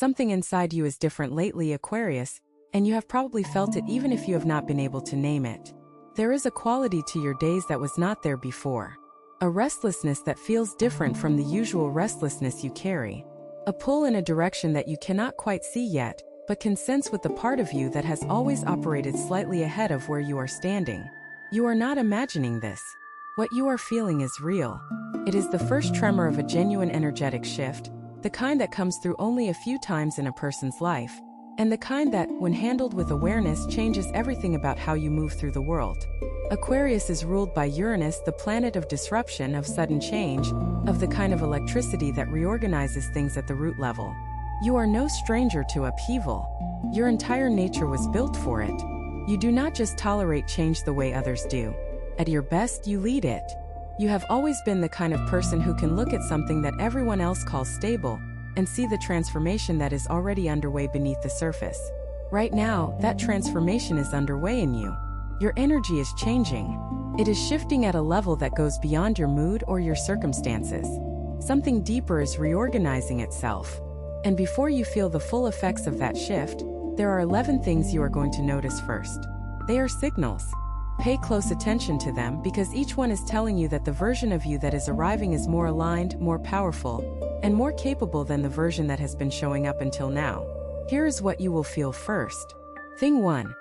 Something inside you is different lately, Aquarius, and you have probably felt it even if you have not been able to name it. There is a quality to your days that was not there before. A restlessness that feels different from the usual restlessness you carry. A pull in a direction that you cannot quite see yet, but can sense with the part of you that has always operated slightly ahead of where you are standing. You are not imagining this. What you are feeling is real. It is the first tremor of a genuine energetic shift, the kind that comes through only a few times in a person's life, and the kind that, when handled with awareness, changes everything about how you move through the world. Aquarius is ruled by Uranus, the planet of disruption, of sudden change, of the kind of electricity that reorganizes things at the root level. You are no stranger to upheaval. Your entire nature was built for it. You do not just tolerate change the way others do. At your best, you lead it. You have always been the kind of person who can look at something that everyone else calls stable and see the transformation that is already underway beneath the surface. Right now, that transformation is underway in you. Your energy is changing. It is shifting at a level that goes beyond your mood or your circumstances. Something deeper is reorganizing itself. And before you feel the full effects of that shift, there are 11 things you are going to notice first. They are signals. Pay close attention to them because each one is telling you that the version of you that is arriving is more aligned, more powerful, and more capable than the version that has been showing up until now. Here is what you will feel first. Thing 1.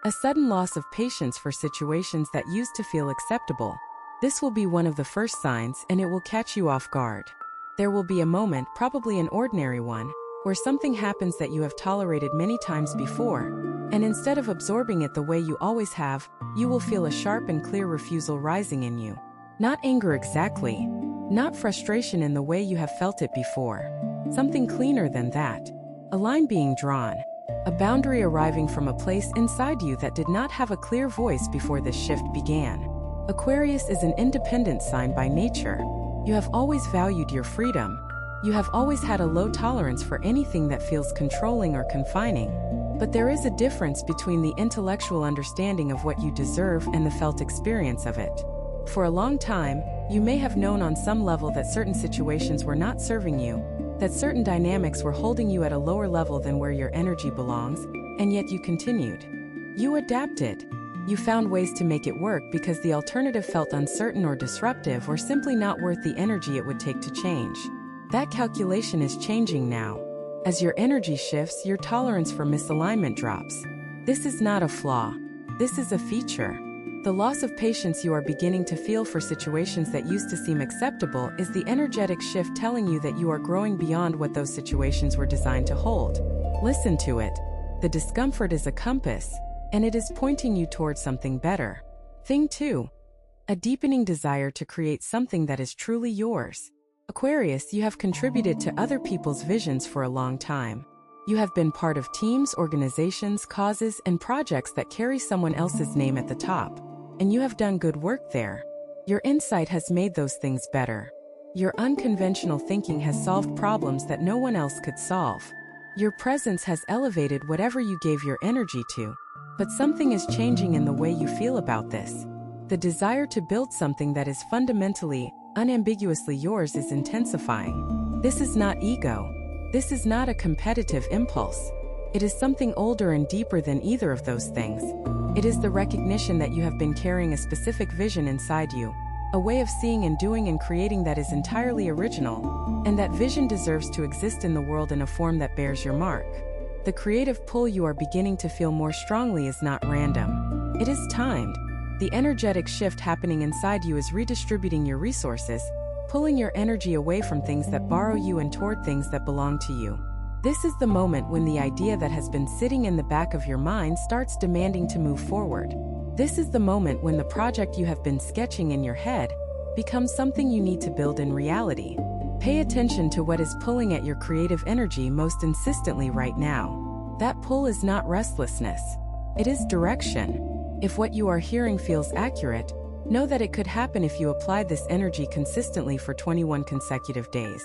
A sudden loss of patience for situations that used to feel acceptable. This will be one of the first signs, and it will catch you off guard. There will be a moment, probably an ordinary one, where something happens that you have tolerated many times before, and instead of absorbing it the way you always have, you will feel a sharp and clear refusal rising in you. Not anger exactly, not frustration in the way you have felt it before. Something cleaner than that. A line being drawn. A boundary arriving from a place inside you that did not have a clear voice before this shift began. Aquarius is an independent sign by nature. You have always valued your freedom. You have always had a low tolerance for anything that feels controlling or confining. But there is a difference between the intellectual understanding of what you deserve and the felt experience of it. For a long time, you may have known on some level that certain situations were not serving you, that certain dynamics were holding you at a lower level than where your energy belongs, and yet you continued. You adapted. You found ways to make it work because the alternative felt uncertain or disruptive or simply not worth the energy it would take to change. That calculation is changing now. As your energy shifts, your tolerance for misalignment drops. This is not a flaw. This is a feature. The loss of patience you are beginning to feel for situations that used to seem acceptable is the energetic shift telling you that you are growing beyond what those situations were designed to hold. Listen to it. The discomfort is a compass, and it is pointing you towards something better. Thing 2. A deepening desire to create something that is truly yours. Aquarius, you have contributed to other people's visions for a long time. You have been part of teams, organizations, causes, and projects that carry someone else's name at the top. And you have done good work there. Your insight has made those things better. Your unconventional thinking has solved problems that no one else could solve. Your presence has elevated whatever you gave your energy to. But something is changing in the way you feel about this. The desire to build something that is fundamentally, unambiguously yours is intensifying. This is not ego. This is not a competitive impulse. It is something older and deeper than either of those things. It is the recognition that you have been carrying a specific vision inside you, a way of seeing and doing and creating that is entirely original, and that vision deserves to exist in the world in a form that bears your mark. The creative pull you are beginning to feel more strongly is not random. It is timed. The energetic shift happening inside you is redistributing your resources, pulling your energy away from things that borrow you and toward things that belong to you. This is the moment when the idea that has been sitting in the back of your mind starts demanding to move forward. This is the moment when the project you have been sketching in your head becomes something you need to build in reality. Pay attention to what is pulling at your creative energy most insistently right now. That pull is not restlessness. It is direction. If what you are hearing feels accurate, know that it could happen if you applied this energy consistently for 21 consecutive days.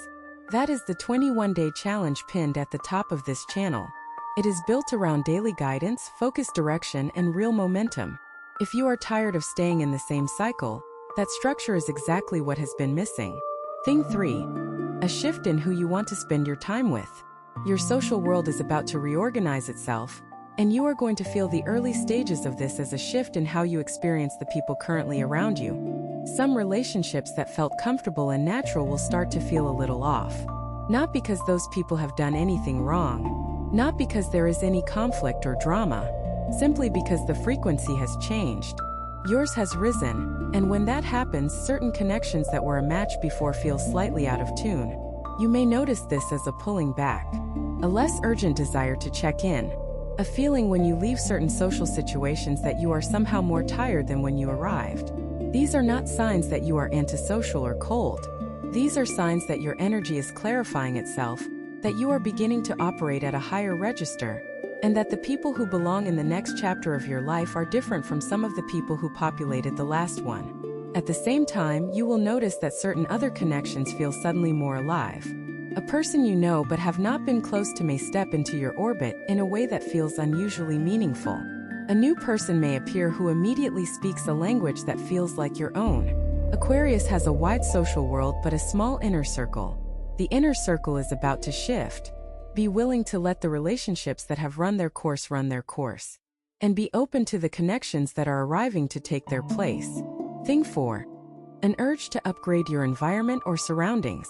That is the 21-day challenge pinned at the top of this channel. It is built around daily guidance, focused direction, and real momentum. If you are tired of staying in the same cycle, that structure is exactly what has been missing. Thing 3. A shift in who you want to spend your time with. Your social world is about to reorganize itself, and you are going to feel the early stages of this as a shift in how you experience the people currently around you. Some relationships that felt comfortable and natural will start to feel a little off. Not because those people have done anything wrong, not because there is any conflict or drama, simply because the frequency has changed. Yours has risen, and when that happens, certain connections that were a match before feel slightly out of tune. You may notice this as a pulling back, a less urgent desire to check in, a feeling when you leave certain social situations that you are somehow more tired than when you arrived. These are not signs that you are antisocial or cold. These are signs that your energy is clarifying itself, that you are beginning to operate at a higher register, and that the people who belong in the next chapter of your life are different from some of the people who populated the last one. At the same time, you will notice that certain other connections feel suddenly more alive. A person you know but have not been close to may step into your orbit in a way that feels unusually meaningful. A new person may appear who immediately speaks a language that feels like your own. Aquarius has a wide social world but a small inner circle. The inner circle is about to shift. Be willing to let the relationships that have run their course, and be open to the connections that are arriving to take their place. Thing 4. An urge to upgrade your environment or surroundings.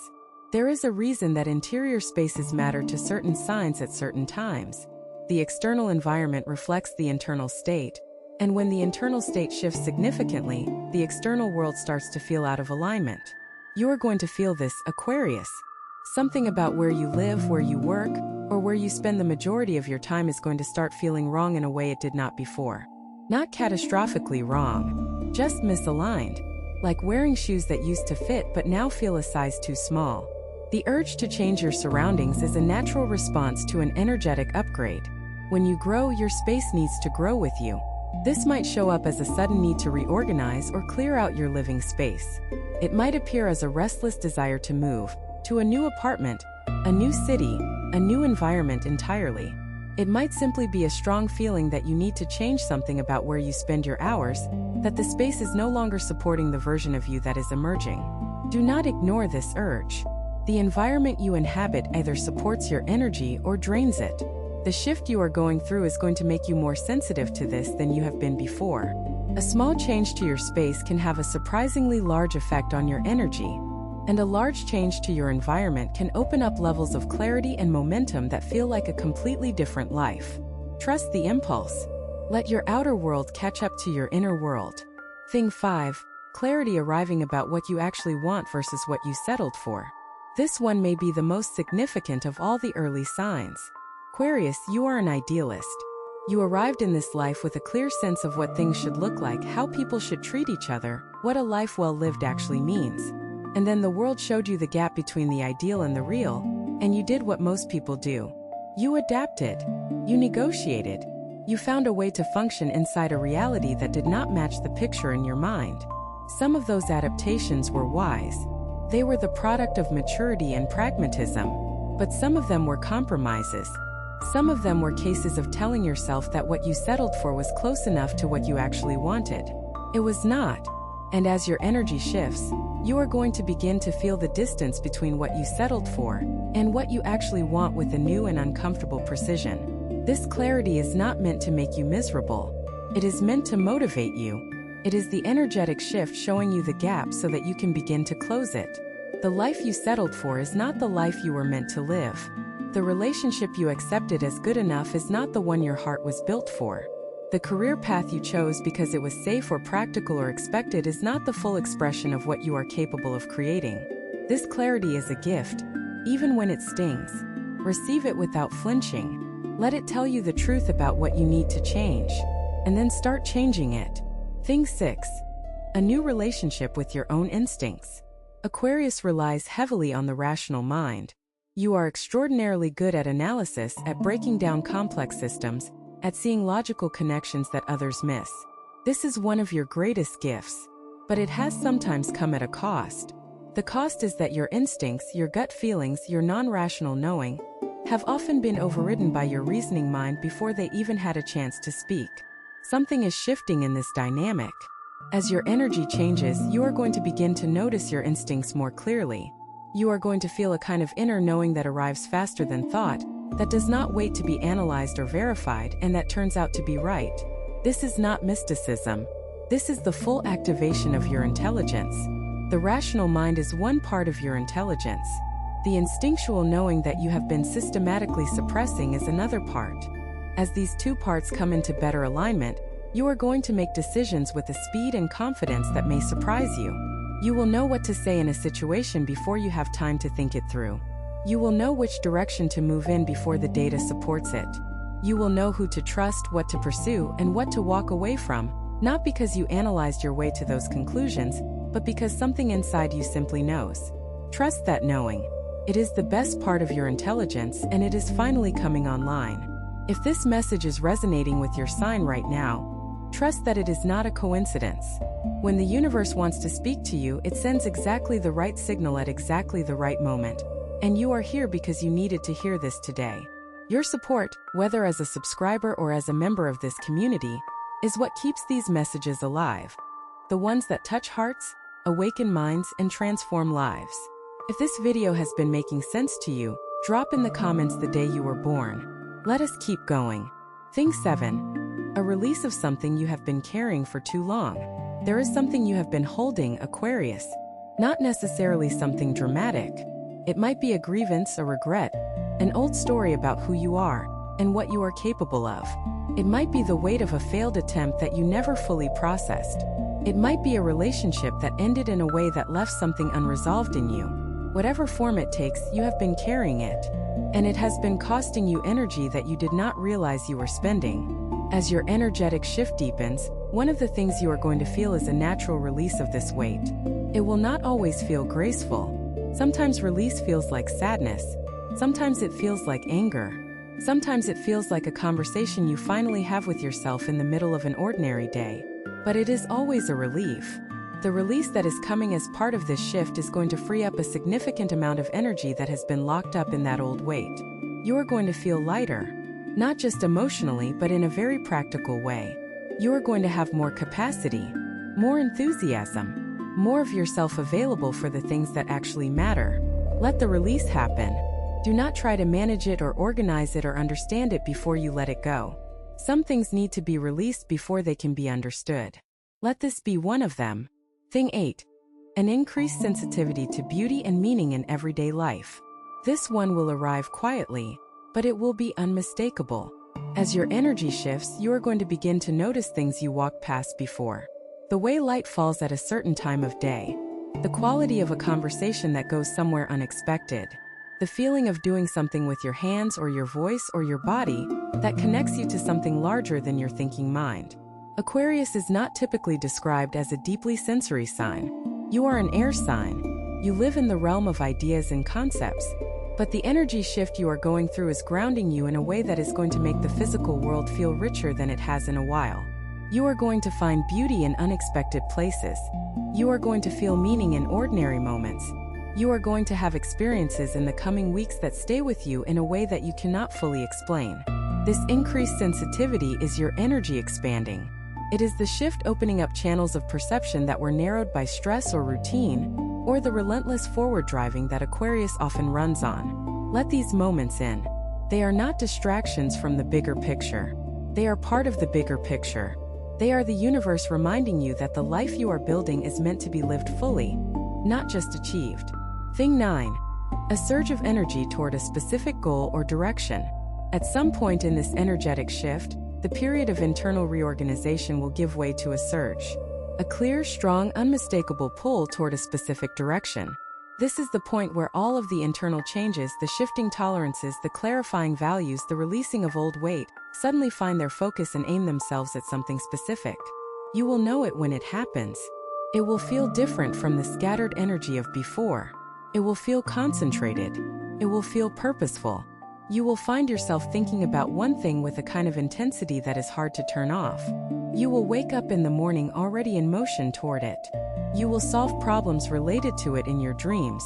There is a reason that interior spaces matter to certain signs at certain times. The external environment reflects the internal state, and when the internal state shifts significantly, the external world starts to feel out of alignment. You are going to feel this, Aquarius. Something about where you live, where you work, or where you spend the majority of your time is going to start feeling wrong in a way it did not before. Not catastrophically wrong, just misaligned, like wearing shoes that used to fit but now feel a size too small. The urge to change your surroundings is a natural response to an energetic upgrade. When you grow, your space needs to grow with you. This might show up as a sudden need to reorganize or clear out your living space. It might appear as a restless desire to move to a new apartment, a new city, a new environment entirely. It might simply be a strong feeling that you need to change something about where you spend your hours, that the space is no longer supporting the version of you that is emerging. Do not ignore this urge. The environment you inhabit either supports your energy or drains it. The shift you are going through is going to make you more sensitive to this than you have been before. A small change to your space can have a surprisingly large effect on your energy, and a large change to your environment can open up levels of clarity and momentum that feel like a completely different life. Trust the impulse. Let your outer world catch up to your inner world. Thing 5. Clarity arriving about what you actually want versus what you settled for. This one may be the most significant of all the early signs. Aquarius, you are an idealist. You arrived in this life with a clear sense of what things should look like, how people should treat each other, what a life well lived actually means. And then the world showed you the gap between the ideal and the real, and you did what most people do. You adapted. You negotiated. You found a way to function inside a reality that did not match the picture in your mind. Some of those adaptations were wise. They were the product of maturity and pragmatism, but some of them were compromises. Some of them were cases of telling yourself that what you settled for was close enough to what you actually wanted. It was not. And as your energy shifts, you are going to begin to feel the distance between what you settled for and what you actually want with a new and uncomfortable precision. This clarity is not meant to make you miserable. It is meant to motivate you. It is the energetic shift showing you the gap so that you can begin to close it. The life you settled for is not the life you were meant to live. The relationship you accepted as good enough is not the one your heart was built for. The career path you chose because it was safe or practical or expected is not the full expression of what you are capable of creating. This clarity is a gift, even when it stings. Receive it without flinching. Let it tell you the truth about what you need to change, and then start changing it. Thing 6. A new relationship with your own instincts. Aquarius relies heavily on the rational mind. You are extraordinarily good at analysis, at breaking down complex systems, at seeing logical connections that others miss. This is one of your greatest gifts, but it has sometimes come at a cost. The cost is that your instincts, your gut feelings, your non-rational knowing, have often been overridden by your reasoning mind before they even had a chance to speak. Something is shifting in this dynamic. As your energy changes, you are going to begin to notice your instincts more clearly. You are going to feel a kind of inner knowing that arrives faster than thought, that does not wait to be analyzed or verified and that turns out to be right. This is not mysticism. This is the full activation of your intelligence. The rational mind is one part of your intelligence. The instinctual knowing that you have been systematically suppressing is another part. As these two parts come into better alignment, you are going to make decisions with a speed and confidence that may surprise you. You will know what to say in a situation before you have time to think it through. You will know which direction to move in before the data supports it. You will know who to trust, what to pursue, and what to walk away from, not because you analyzed your way to those conclusions, but because something inside you simply knows. Trust that knowing. It is the best part of your intelligence, and it is finally coming online. If this message is resonating with your sign right now, trust that it is not a coincidence. When the universe wants to speak to you, it sends exactly the right signal at exactly the right moment. And you are here because you needed to hear this today. Your support, whether as a subscriber or as a member of this community, is what keeps these messages alive. The ones that touch hearts, awaken minds, and transform lives. If this video has been making sense to you, drop in the comments the day you were born. Let us keep going. Thing 7. A release of something you have been carrying for too long. There is something you have been holding, Aquarius. Not necessarily something dramatic. It might be a grievance, a regret, an old story about who you are and what you are capable of. It might be the weight of a failed attempt that you never fully processed. It might be a relationship that ended in a way that left something unresolved in you. Whatever form it takes, you have been carrying it. And it has been costing you energy that you did not realize you were spending. As your energetic shift deepens, one of the things you are going to feel is a natural release of this weight. It will not always feel graceful. Sometimes release feels like sadness. Sometimes it feels like anger. Sometimes it feels like a conversation you finally have with yourself in the middle of an ordinary day. But it is always a relief. The release that is coming as part of this shift is going to free up a significant amount of energy that has been locked up in that old weight. You are going to feel lighter. Not just emotionally, but in a very practical way. You are going to have more capacity, more enthusiasm, more of yourself available for the things that actually matter. Let the release happen. Do not try to manage it or organize it or understand it before you let it go. Some things need to be released before they can be understood. Let this be one of them. Thing 8. An increased sensitivity to beauty and meaning in everyday life. This one will arrive quietly, but it will be unmistakable. As your energy shifts, you are going to begin to notice things you walked past before. The way light falls at a certain time of day. The quality of a conversation that goes somewhere unexpected. The feeling of doing something with your hands or your voice or your body that connects you to something larger than your thinking mind. Aquarius is not typically described as a deeply sensory sign. You are an air sign. You live in the realm of ideas and concepts. But the energy shift you are going through is grounding you in a way that is going to make the physical world feel richer than it has in a while. You are going to find beauty in unexpected places. You are going to feel meaning in ordinary moments. You are going to have experiences in the coming weeks that stay with you in a way that you cannot fully explain. This increased sensitivity is your energy expanding. It is the shift opening up channels of perception that were narrowed by stress or routine, or the relentless forward driving that Aquarius often runs on. Let these moments in. They are not distractions from the bigger picture. They are part of the bigger picture. They are the universe reminding you that the life you are building is meant to be lived fully, not just achieved. Thing 9. A surge of energy toward a specific goal or direction. At some point in this energetic shift, the period of internal reorganization will give way to a surge. A clear, strong, unmistakable pull toward a specific direction. This is the point where all of the internal changes, the shifting tolerances, the clarifying values, the releasing of old weight, suddenly find their focus and aim themselves at something specific. You will know it when it happens. It will feel different from the scattered energy of before. It will feel concentrated. It will feel purposeful. You will find yourself thinking about one thing with a kind of intensity that is hard to turn off. You will wake up in the morning already in motion toward it. You will solve problems related to it in your dreams.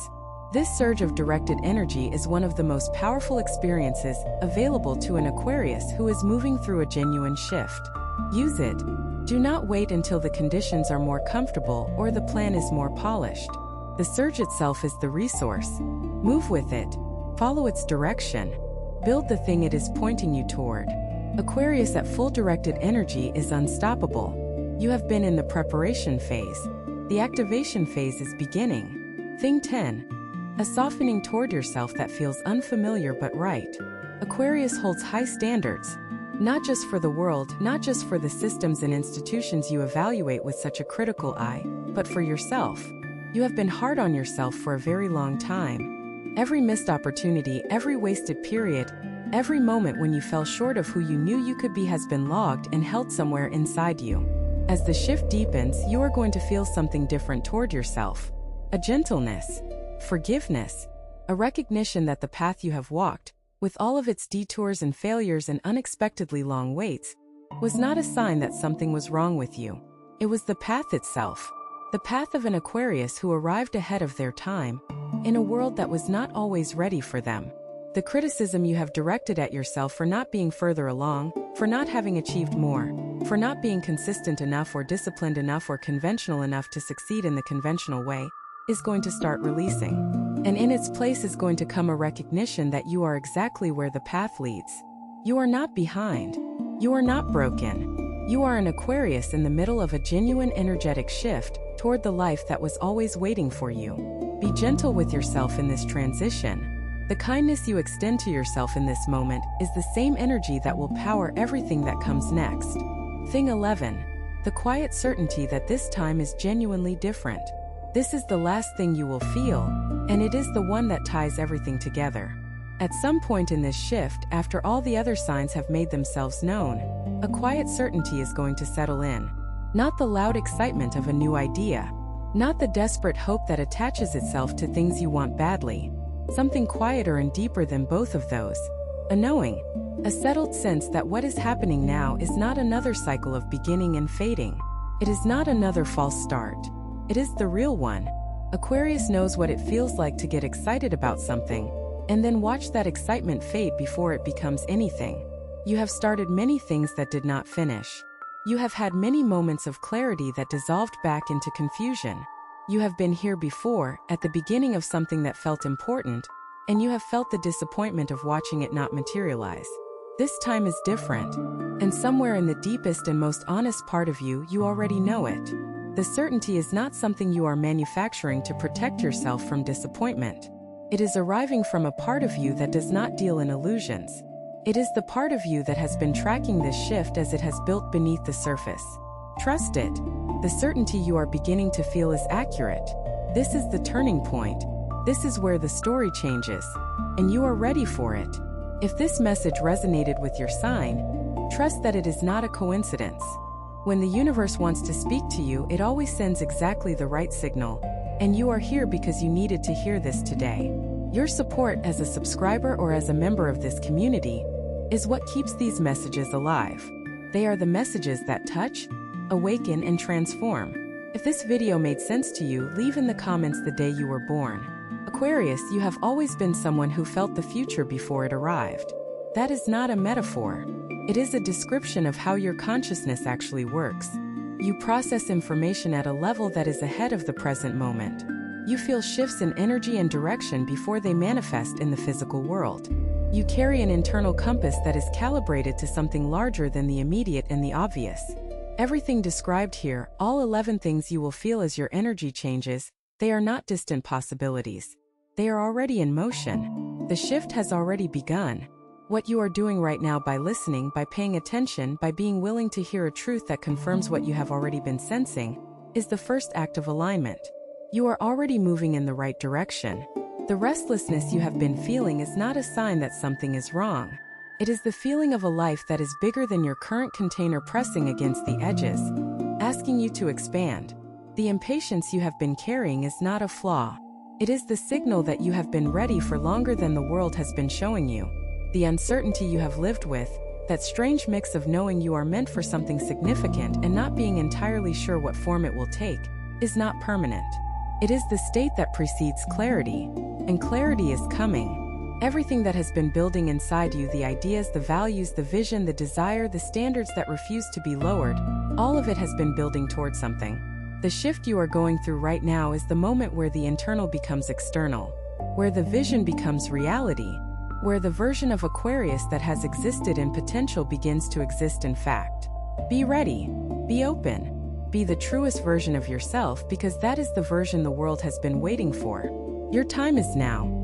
This surge of directed energy is one of the most powerful experiences available to an Aquarius who is moving through a genuine shift. Use it. Do not wait until the conditions are more comfortable or the plan is more polished. The surge itself is the resource. Move with it. Follow its direction. Build the thing it is pointing you toward. Aquarius at full directed energy is unstoppable. You have been in the preparation phase. The activation phase is beginning. Thing 10. A softening toward yourself that feels unfamiliar but right. Aquarius holds high standards. Not just for the world, not just for the systems and institutions you evaluate with such a critical eye, but for yourself. You have been hard on yourself for a very long time. Every missed opportunity, every wasted period, every moment when you fell short of who you knew you could be has been logged and held somewhere inside you. As the shift deepens, you are going to feel something different toward yourself. A gentleness, forgiveness, a recognition that the path you have walked, with all of its detours and failures and unexpectedly long waits, was not a sign that something was wrong with you. It was the path itself. The path of an Aquarius who arrived ahead of their time, in a world that was not always ready for them. The criticism you have directed at yourself for not being further along, for not having achieved more, for not being consistent enough or disciplined enough or conventional enough to succeed in the conventional way, is going to start releasing. And in its place is going to come a recognition that you are exactly where the path leads. You are not behind. You are not broken. You are an Aquarius in the middle of a genuine energetic shift toward the life that was always waiting for you. Be gentle with yourself in this transition. The kindness you extend to yourself in this moment is the same energy that will power everything that comes next. Thing 11. The quiet certainty that this time is genuinely different. This is the last thing you will feel, and it is the one that ties everything together. At some point in this shift, after all the other signs have made themselves known, a quiet certainty is going to settle in. Not the loud excitement of a new idea, not the desperate hope that attaches itself to things you want badly. Something quieter and deeper than both of those. A knowing, a settled sense that what is happening now is not another cycle of beginning and fading. It is not another false start. It is the real one. Aquarius knows what it feels like to get excited about something, and then watch that excitement fade before it becomes anything. You have started many things that did not finish. You have had many moments of clarity that dissolved back into confusion. You have been here before, at the beginning of something that felt important, and you have felt the disappointment of watching it not materialize. This time is different, and somewhere in the deepest and most honest part of you, you already know it. The certainty is not something you are manufacturing to protect yourself from disappointment. It is arriving from a part of you that does not deal in illusions. It is the part of you that has been tracking this shift as it has built beneath the surface. Trust it. The certainty you are beginning to feel is accurate. This is the turning point. This is where the story changes, and you are ready for it. If this message resonated with your sign, trust that it is not a coincidence. When the universe wants to speak to you, it always sends exactly the right signal, and you are here because you needed to hear this today. Your support as a subscriber or as a member of this community is what keeps these messages alive. They are the messages that touch, awaken, and transform. If this video made sense to you, leave in the comments the day you were born. Aquarius, you have always been someone who felt the future before it arrived. That is not a metaphor. It is a description of how your consciousness actually works. You process information at a level that is ahead of the present moment. You feel shifts in energy and direction before they manifest in the physical world. You carry an internal compass that is calibrated to something larger than the immediate and the obvious. Everything described here, all 11 things you will feel as your energy changes, they are not distant possibilities. They are already in motion. The shift has already begun. What you are doing right now by listening, by paying attention, by being willing to hear a truth that confirms what you have already been sensing, is the first act of alignment. You are already moving in the right direction. The restlessness you have been feeling is not a sign that something is wrong. It is the feeling of a life that is bigger than your current container pressing against the edges, asking you to expand. The impatience you have been carrying is not a flaw. It is the signal that you have been ready for longer than the world has been showing you. The uncertainty you have lived with, that strange mix of knowing you are meant for something significant and not being entirely sure what form it will take, is not permanent. It is the state that precedes clarity, and clarity is coming. Everything that has been building inside you, the ideas, the values, the vision, the desire, the standards that refuse to be lowered, all of it has been building toward something. The shift you are going through right now is the moment where the internal becomes external, where the vision becomes reality, where the version of Aquarius that has existed in potential begins to exist in fact. Be ready, be open, be the truest version of yourself, because that is the version the world has been waiting for. Your time is now.